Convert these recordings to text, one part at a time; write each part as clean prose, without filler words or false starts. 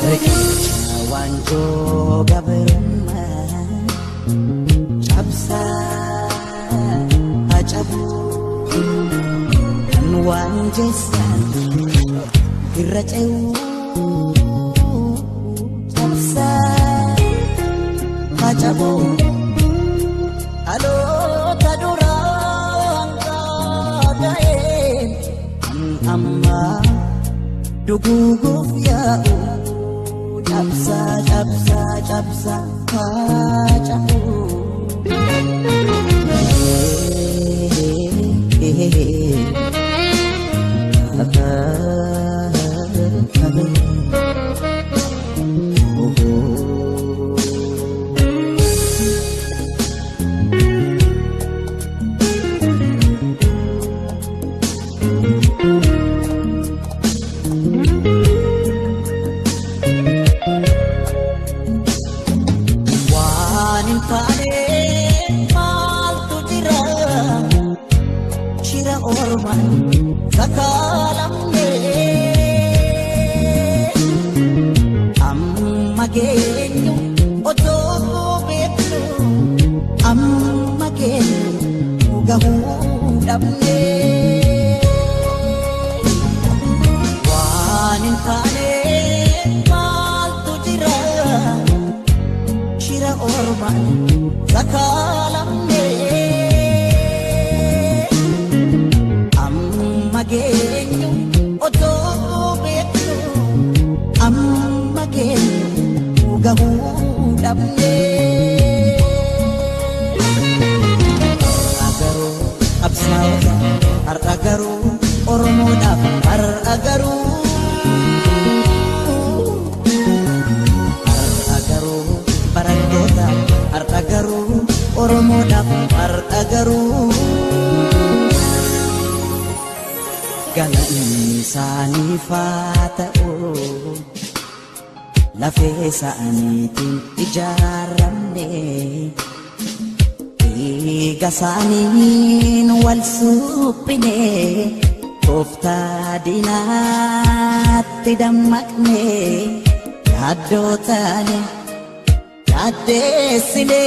Riqicha waanjoo gabrummaa cabsaa hacabu kan waan jeessan irra ce'uu cabsaa hacabu dhaloota duraan kaaga'een ammaa duguuguuf yaa'u. Cabsa, cabsa, cabsa, hacabu. Orman sakalamne amma geenyu otoo beeknu amma geenyu gahuu dhabne waan hin taane maaltu jira shira orman sakalamne Geenyu otoo beeknu amma geenyu gahuu dhabne agaruu qabsaa'ota har'a garuu Oromoodhaaf har'a garuu barattoota har'a garuu Oromoodhaaf har'a garuu galanni isaaniif haa ta'u lafee isaaniitiin ijaaramne dhiiga isaaniin wal suphine tooftaa diinaatti dammaqne yaaddoo taane yaaddeessine.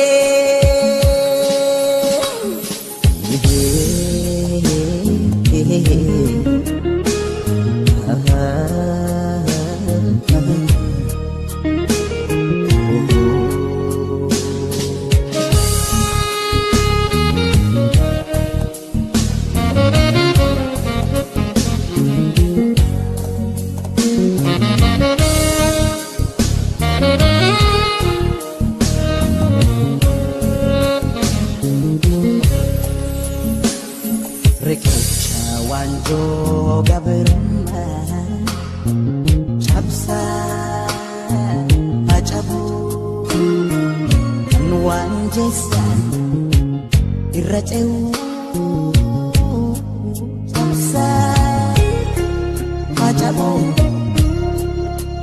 Riqicha waanjoo gabrummaa cabsaa hacabu kan waan jeessan irra ce'uu cabsaa hacabu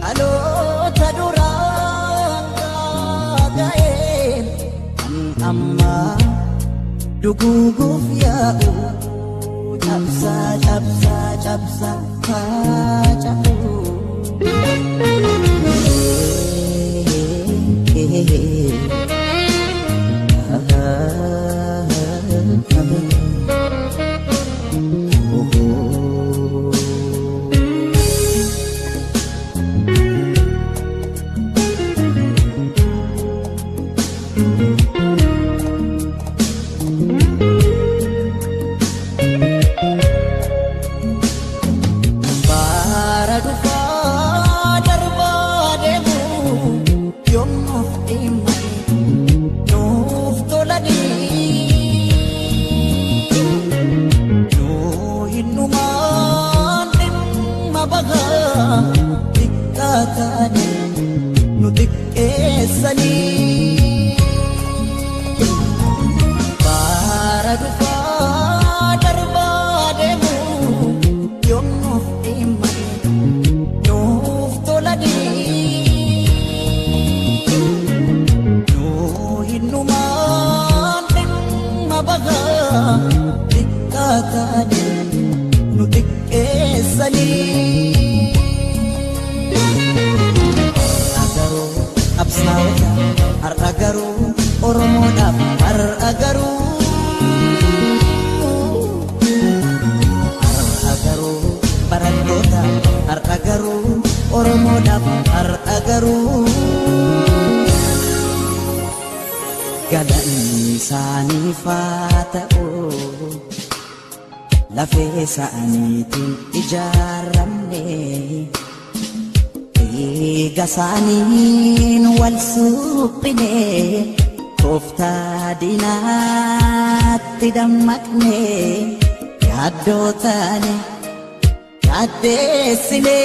dhaloota duraan kaaga'een ammaa duguuguuf yaa'u. Cabsa, cabsa, cabsa, hacabu. Para dufaa darbaa deemu yommuu taane nu xiqqeessanii. Oromoodhaaf har'a garuu barattoota har'a garuu Oromoodhaaf har'a garuu galanni isaaniif haa ta'u lafee isaaniitiin ijaaramne dhiiga isaaniin wal suphine tooftaa diinaatti dammaqne yaaddoo taane yaaddeessine